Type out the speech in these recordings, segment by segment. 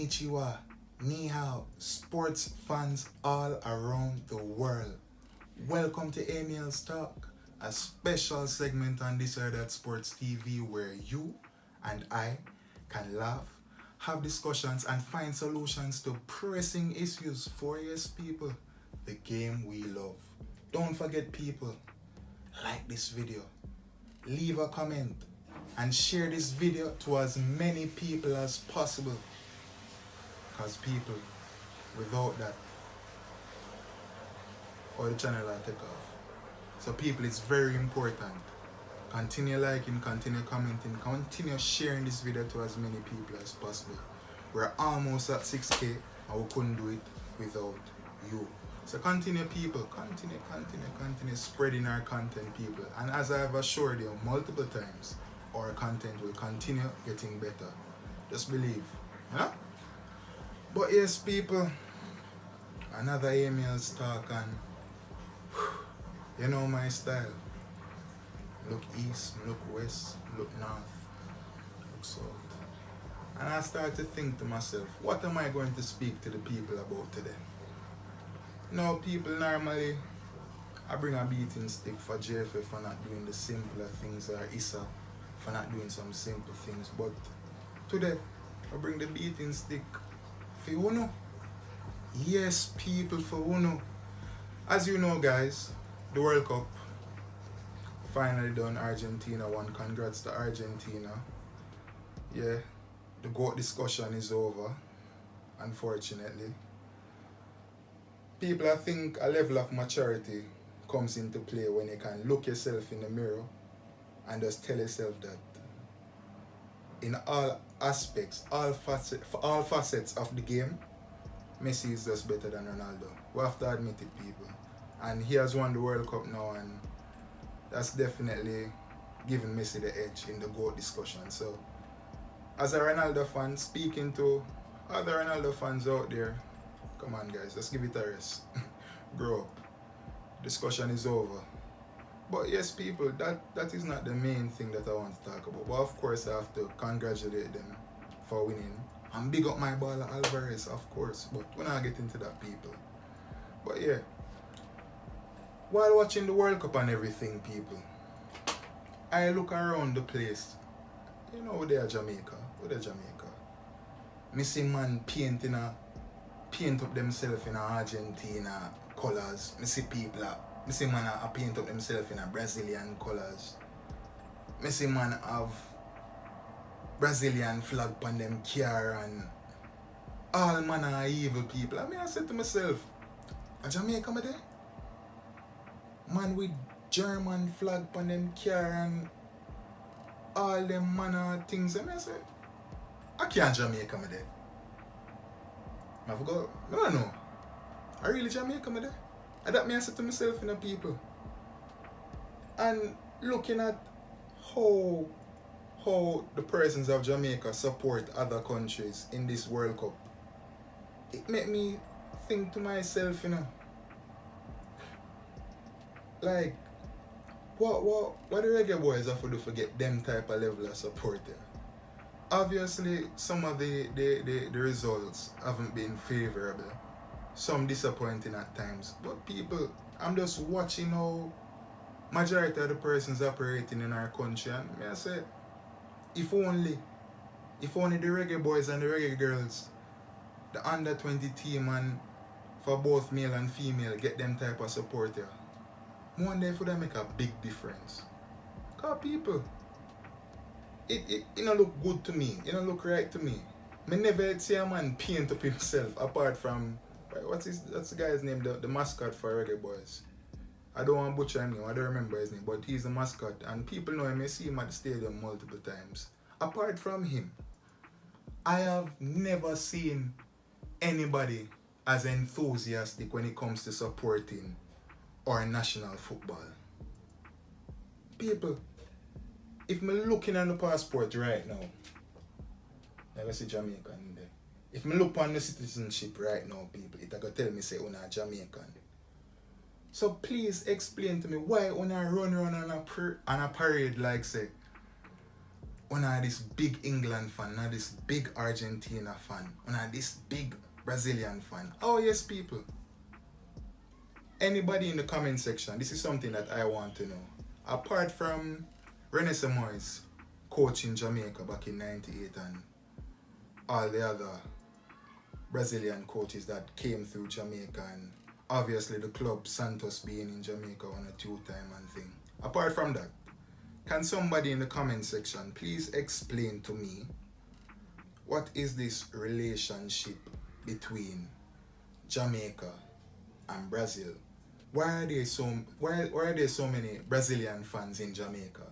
Konnichiwa, ni hao, sports fans all around the world. Welcome to Emil's Talk, a special segment on This or That Sports TV where you and I can laugh, have discussions, and find solutions to pressing issues for yes people, the game we love. Don't forget people, like this video, leave a comment, and share this video to as many people as possible. Because people, without that, or the channel will take off. So people, it's very important. Continue liking, continue commenting, continue sharing this video to as many people as possible. We're almost at 6K and we couldn't do it without you. So continue people, continue spreading our content people. And as I have assured you multiple times, our content will continue getting better. Just believe. Huh? But yes people, another Emil's Talk, and you know my style. Look east, look west, look north, look south. And I start to think to myself, what am I going to speak to the people about today? Now people, normally I bring a beating stick for JFF for not doing the simpler things, or Issa for not doing some simple things. But today I bring the beating stick for Uno. Yes people, for Uno. As you know guys, the World Cup finally done. Argentina won. Congrats to Argentina. Yeah, the GOAT discussion is over, unfortunately. People, I think a level of maturity comes into play when you can look yourself in the mirror and just tell yourself that in all aspects, all facets of the game, Messi is just better than Ronaldo. We have to admit it, people. And he has won the World Cup now, and that's definitely giving Messi the edge in the GOAT discussion. So, as a Ronaldo fan, speaking to other Ronaldo fans out there, come on guys, let's give it a rest. Grow up. Discussion is over. But yes people, that is not the main thing that I want to talk about. But of course I have to congratulate them for winning. And big up my baller Alvarez, of course. But we're not getting into that, people. But yeah, while watching the World Cup and everything, people, I look around the place. You know, they're Jamaica. Where Jamaica? Me see man paint up themselves in Argentina colors. Me see people, me see man paint up themselves in a Brazilian colors. Me see man have Brazilian flag on them car, and all manner of evil people. I mean, I said to myself, a Jamaica me there? Man with German flag on them car and all them manner of things. And I said, I can't Jamaica me there. I forgot. I don't know. I really Jamaica me there. And that me I said to myself, you know, people. And looking at how the persons of Jamaica support other countries in this World Cup, it made me think to myself, you know, like, what the Reggae Boyz have to do to get them type of level of support there? Obviously, some of the results haven't been favorable, some disappointing at times. But people, I'm just watching how majority of the persons operating in our country, and I say, if only the Reggae Boys and the Reggae Girls, the under 20 team, and for both male and female, get them type of support here, one day for them make a big difference. Because people, it don't look good to me, it don't look right to me. Me never see a man paint up himself apart from, that's the guy's name, the mascot for Reggae Boys. I don't want to butcher him name, I don't remember his name, but he's the mascot and people know him. I see him at the stadium multiple times. Apart from him, I have never seen anybody as enthusiastic when it comes to supporting our national football. People, if I'm looking at the passport right now, I see Jamaican in there. If I look on the citizenship right now, people, it's going to tell me say I'm a Jamaican. So please explain to me why when I run around on a parade like say one of this big England fan, not this big Argentina fan, one of this big Brazilian fan. Oh yes, people. Anybody in the comment section, this is something that I want to know. Apart from Renaissance Moyes coaching Jamaica back in '98 and all the other Brazilian coaches that came through Jamaica, and obviously the club Santos being in Jamaica on a 2-time and thing. Apart from that, can somebody in the comment section please explain to me what is this relationship between Jamaica and Brazil? Why are there so many Brazilian fans in Jamaica?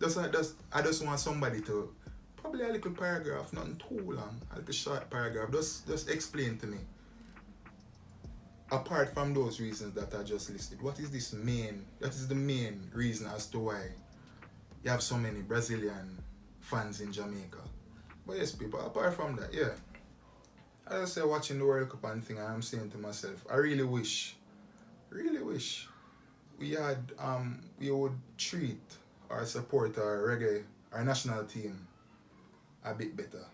I just want somebody to, probably a little paragraph, nothing too long, a little short paragraph, just explain to me. Apart from those reasons that I just listed, that is the main reason as to why you have so many Brazilian fans in Jamaica. But yes, people, apart from that, yeah. As I say, watching the World Cup and thing, I'm saying to myself, I really wish we would treat or support our reggae, our national team, a bit better.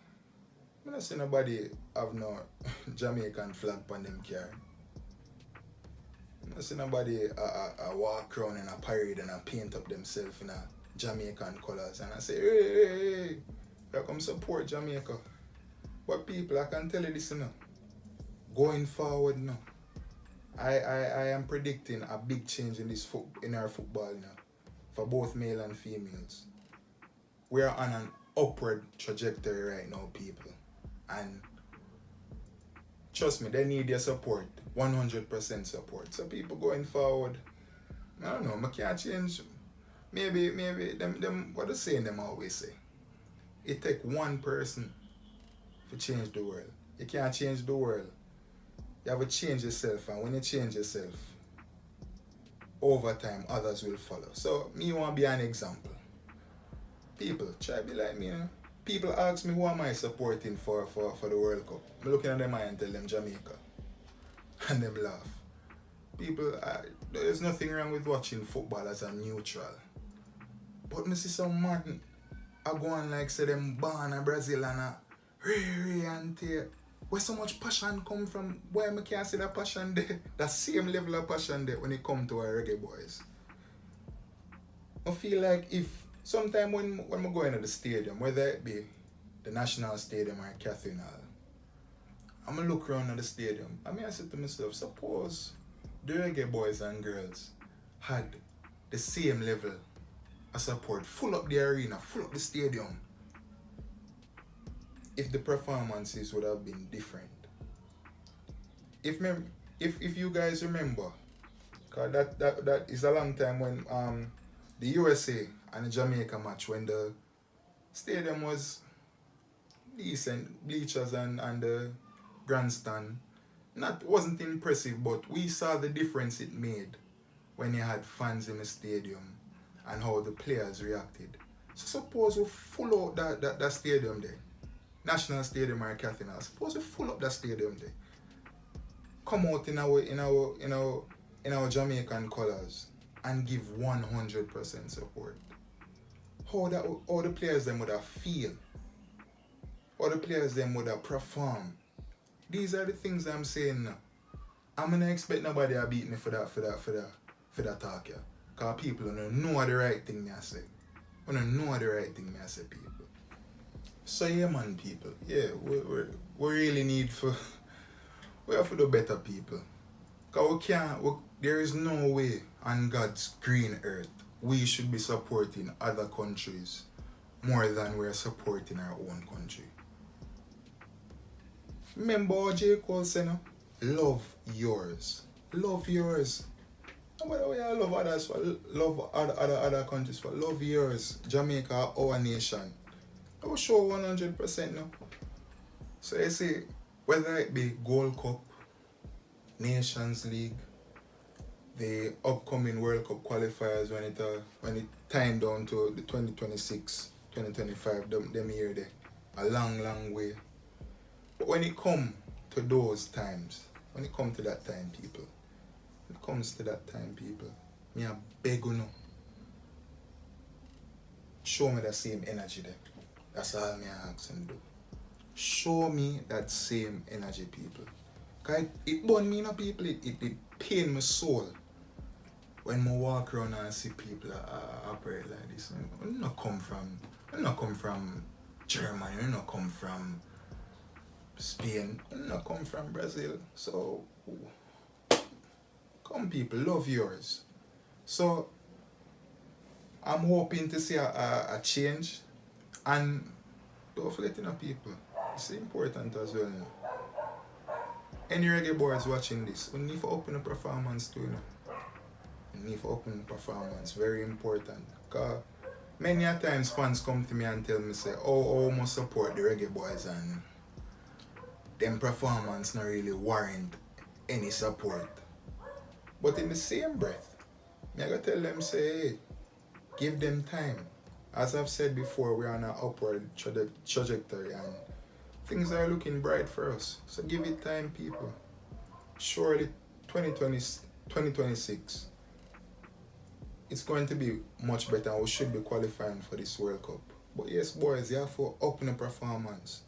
I don't see nobody have no Jamaican flag on them car. I don't see nobody walk around in a parade and paint up themselves in a Jamaican colours and I say, hey, I come support Jamaica. But people, I can tell you this now. Going forward now, I am predicting a big change in our football now, for both male and females. We are on an upward trajectory right now, people. And trust me, they need your support, 100% support. So people going forward, I don't know, I can't change. Maybe them what the saying them always say. It take one person to change the world. You can't change the world. You have to change yourself, and when you change yourself, over time others will follow. So me want to be an example. People try be like me, you know? People ask me who am I supporting for the World Cup. I'm looking at them eye and tell them Jamaica. And them laugh. People, there's nothing wrong with watching football as a neutral. But me see some man I go on like say them born in Brazil and and where so much passion come from, why I can't see that passion there? That same level of passion there when it come to our reggae boys. I feel like if sometime when we go into the stadium, whether it be the National Stadium or Catherine Hall, I'm gonna look around at the stadium. I say to myself, suppose the reggae boys and girls had the same level of support, full up the arena, full up the stadium, if the performances would have been different. If you guys remember, cause that is a long time when the USA and the Jamaica match, when the stadium was decent, bleachers and the grandstand wasn't impressive, but we saw the difference it made when you had fans in the stadium and how the players reacted. So suppose we full out that stadium there, National Stadium or Catherine Hall. Suppose we full up that stadium there. Come out in our Jamaican colours and give 100% support. How the players them would have feel. How the players them would have perform. These are the things I'm saying now. I'm gonna expect nobody to beat me for that talk here. Cause people don't know the right thing me I say. I don't know the right thing me I say, people. So yeah, man, people. Yeah, we really need we have to do better, people. Cause there is no way on God's green earth we should be supporting other countries more than we're supporting our own country. Remember what J. Cole said, no? Love yours. Love yours. Nobody will love others for, love other countries for. Love yours. Jamaica, our nation. I will show 100% now. So you see, whether it be Gold Cup, Nations League, the upcoming World Cup qualifiers when it time down to the 2026, 2025, them year there, a long way. But when it come to those times, when it come to that time, people, me a beg you now, show me the same energy there. That's all me ask them do. Show me that same energy, people. Cause it burn me, people. It pain my soul when I walk around and see people operate like this. I not come from Germany, I not come from Spain, I not come from Brazil. So come people, love yours. So I'm hoping to see a change, and don't forget, people, it's important as well. Any reggae boys watching this, we need to open a performance too. We need to open a performance, very important. Because many a times fans come to me and tell me, say, oh, I must support the reggae boys, and them performance not really warrant any support. But in the same breath, I gotta tell them, say, hey, give them time. As I've said before, we're on an upward trajectory and things are looking bright for us. So give it time, people. Surely 2026, it's going to be much better and we should be qualifying for this World Cup. But yes, boys, you have to open a performance.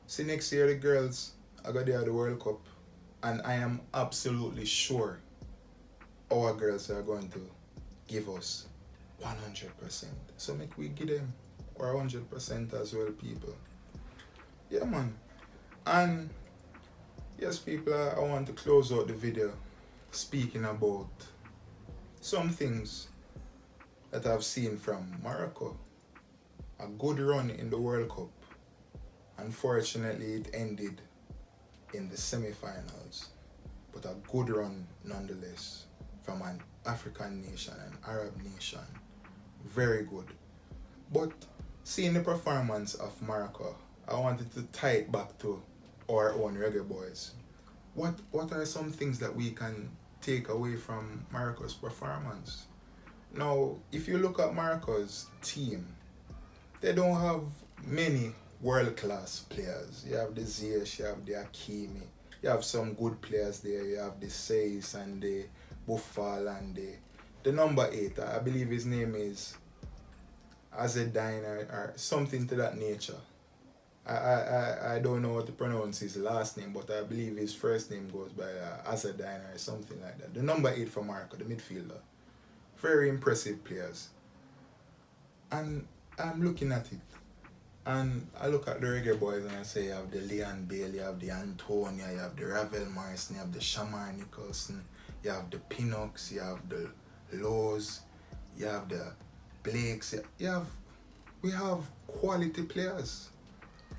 See, next year the girls are going to have the World Cup, and I am absolutely sure our girls are going to give us 100%. So make we give them our 100% as well, people. Yeah, man. And yes, people, I want to close out the video speaking about some things that I've seen from Morocco. A good run in the World Cup. Unfortunately, it ended in the semi-finals, but a good run nonetheless from an African nation, an Arab nation. Very good. But seeing the performance of Morocco, I wanted to tie it back to our own reggae boys. What are some things that we can take away from Morocco's performance? Now, if you look at Morocco's team, they don't have many world-class players. You have the Ziyech, you have the Hakimi, you have some good players there. You have the Seis and the Buffal and the number 8. I believe his name is Azedine or something to that nature. I don't know how to pronounce his last name, but I believe his first name goes by Azedine or something like that. The number 8 for Morocco, the midfielder. Very impressive players. And I'm looking at it, and I look at the reggae boys and I say, you have the Leon Bale, you have the Antonia, you have the Ravel Morrison, you have the Shamar Nicholson, you have the Pinnox, you have the Lowe's, you have the Blakes, we have quality players.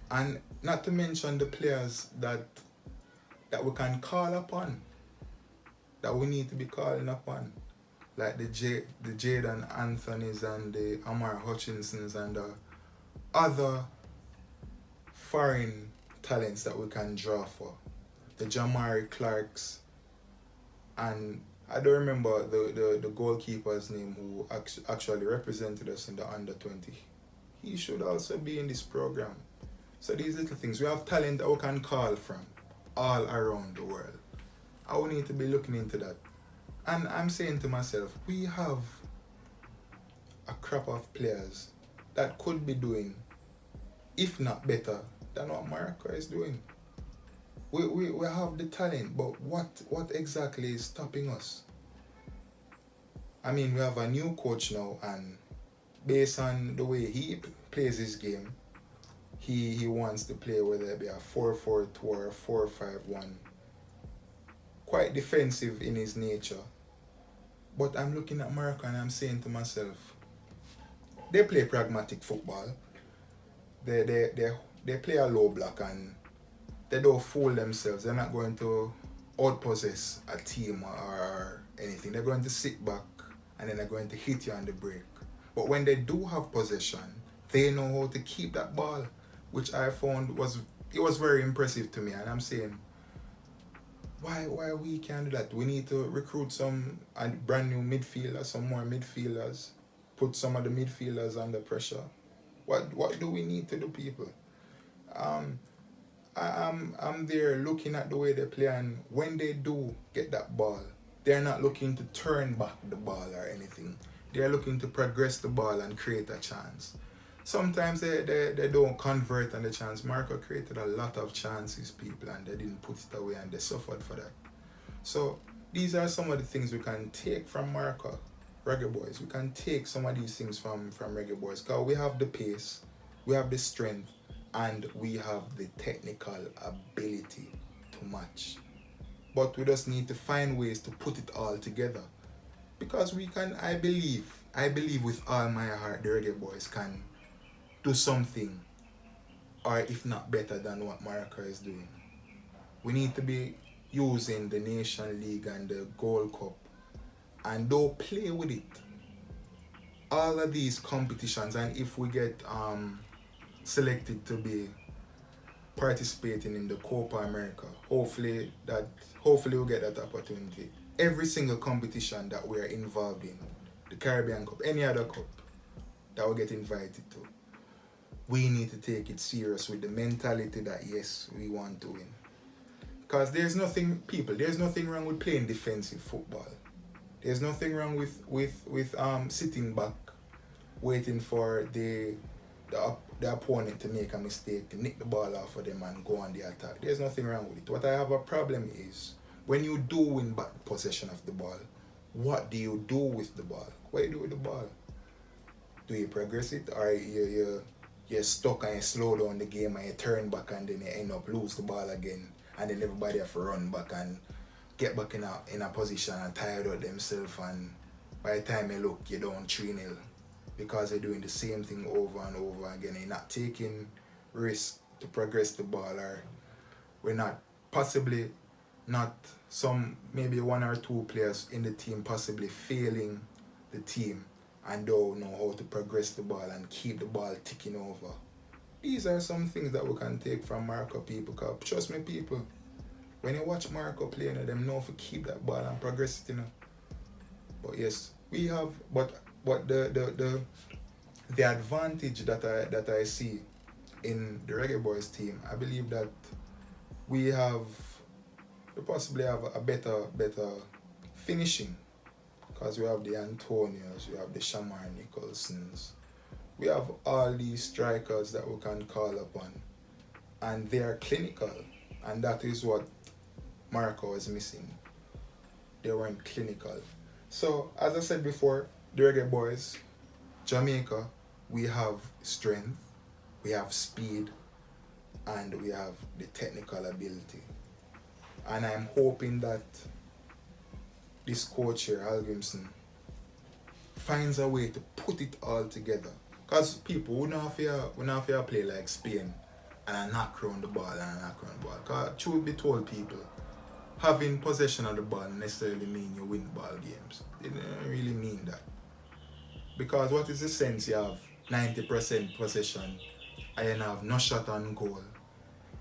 And not to mention the players that we can call upon, that we need to be calling upon. Like the Jaden Anthonys and the Amar Hutchinsons and the other foreign talents that we can draw for. The Jamari Clarks, and I don't remember the goalkeeper's name who actually represented us in the under-20. He should also be in this program. So these little things, we have talent that we can call from all around the world. I will need to be looking into that. And I'm saying to myself, we have a crop of players that could be doing, if not better, than what Morocco is doing. We have the talent, but what exactly is stopping us? I mean, we have a new coach now, and based on the way he plays his game, he wants to play whether it be a 4-4-2 or a 4-5-1. Quite defensive in his nature. But I'm looking at Morocco and I'm saying to myself, they play pragmatic football. They play a low block and they don't fool themselves. They're not going to outpossess a team or anything. They're going to sit back and then they're going to hit you on the break. But when they do have possession, they know how to keep that ball, which I found was very impressive to me. And I'm saying, why we can't do that? We need to recruit some brand new midfielders, some more midfielders, put some of the midfielders under pressure. What do we need to do, people? I'm there looking at the way they play, and when they do get that ball, they're not looking to turn back the ball or anything. They're looking to progress the ball and create a chance. Sometimes they don't convert on the chance. Marco created a lot of chances, people, and they didn't put it away and they suffered for that. So these are some of the things we can take from Marco, Reggae Boyz. We can take some of these things from Reggae Boyz because we have the pace, we have the strength, and we have the technical ability to match. But we just need to find ways to put it all together. Because we can, I believe with all my heart, the Reggae Boyz can do something, or if not better than what Morocco is doing. We need to be using the Nation League and the Gold Cup and don't play with it. All of these competitions, and if we get selected to be participating in the Copa America, hopefully we'll get that opportunity. Every single competition that we're involved in, the Caribbean Cup, any other cup that we get invited to, we need to take it serious with the mentality that yes, we want to win. Because there's nothing wrong with playing defensive football. There's nothing wrong with sitting back, waiting for the opponent to make a mistake, to nick the ball off of them and go on the attack. There's nothing wrong with it. What I have a problem is, when you do win back possession of the ball, what do you do with the ball? What do you do with the ball? Do you progress it, or you're stuck and you slow down the game and you turn back and then you end up lose the ball again, and then everybody have to run back and get back in a position and tired out themselves, and by the time you look, you're down 3-0 because you're doing the same thing over and over again. You're not taking risks to progress the ball, or maybe one or two players in the team possibly failing the team and don't know how to progress the ball and keep the ball ticking over. These are some things that we can take from Marco, people, because trust me, people, when you watch Marco play, them know to keep that ball and progress it, But yes, we have, but the advantage that I see in the Reggae Boyz team, I believe that we possibly have a better finishing, because we have the Antonios, we have the Shamar Nicholsons, we have all these strikers that we can call upon, and they are clinical, and that is what Marco is missing. They weren't clinical. So as I said before, the Reggae Boyz, Jamaica, we have strength, we have speed, and we have the technical ability. And I'm hoping that this coach here, Al Grimson, finds a way to put it all together. Because people, we not fear play like Spain and knock around the ball. Because truth be told, people, having possession of the ball necessarily mean you win ball games. It doesn't really mean that. Because what is the sense you have 90% possession and you have no shot on goal?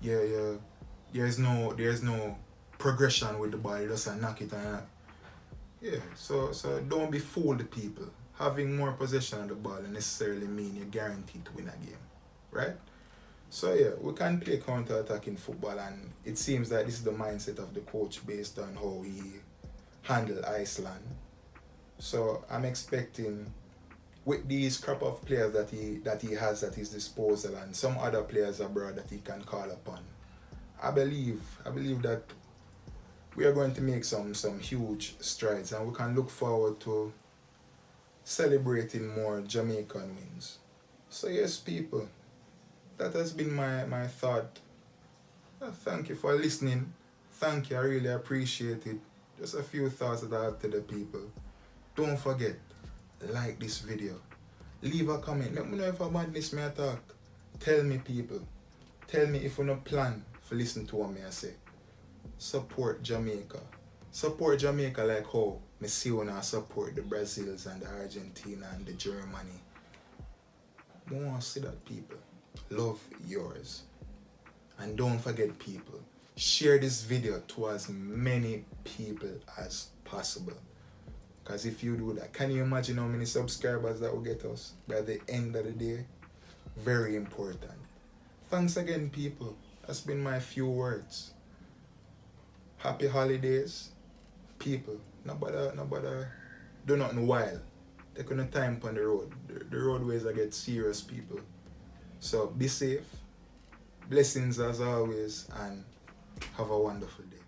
There's no progression with the ball, you just knock it and so don't be fooled, people. Having more possession of the ball doesn't necessarily mean you're guaranteed to win a game, right? So yeah, we can play counter-attacking football, and it seems that this is the mindset of the coach based on how he handled Iceland. So I'm expecting, with these crop of players that he has at his disposal and some other players abroad that he can call upon, I believe that we are going to make some huge strides, and we can look forward to celebrating more Jamaican wins. So yes, people, that has been my thought. Thank you for listening. Thank you, I really appreciate it. Just a few thoughts that I have to the people. Don't forget, like this video. Leave a comment. Let me know if I madness me talk. Tell me, people. Tell me if you no plan for listen to what me I say. Support Jamaica. Support Jamaica like how me see when I support the Brazils and the Argentina and the Germany. I want to see that, people. Love yours. And don't forget, people, share this video to as many people as possible. Because if you do that, can you imagine how many subscribers that will get us by the end of the day? Very important. Thanks again, people. That's been my few words. Happy holidays, people. Nobody do nothing wild. Take on time on the road. The roadways are get serious, people. So be safe, blessings as always, and have a wonderful day.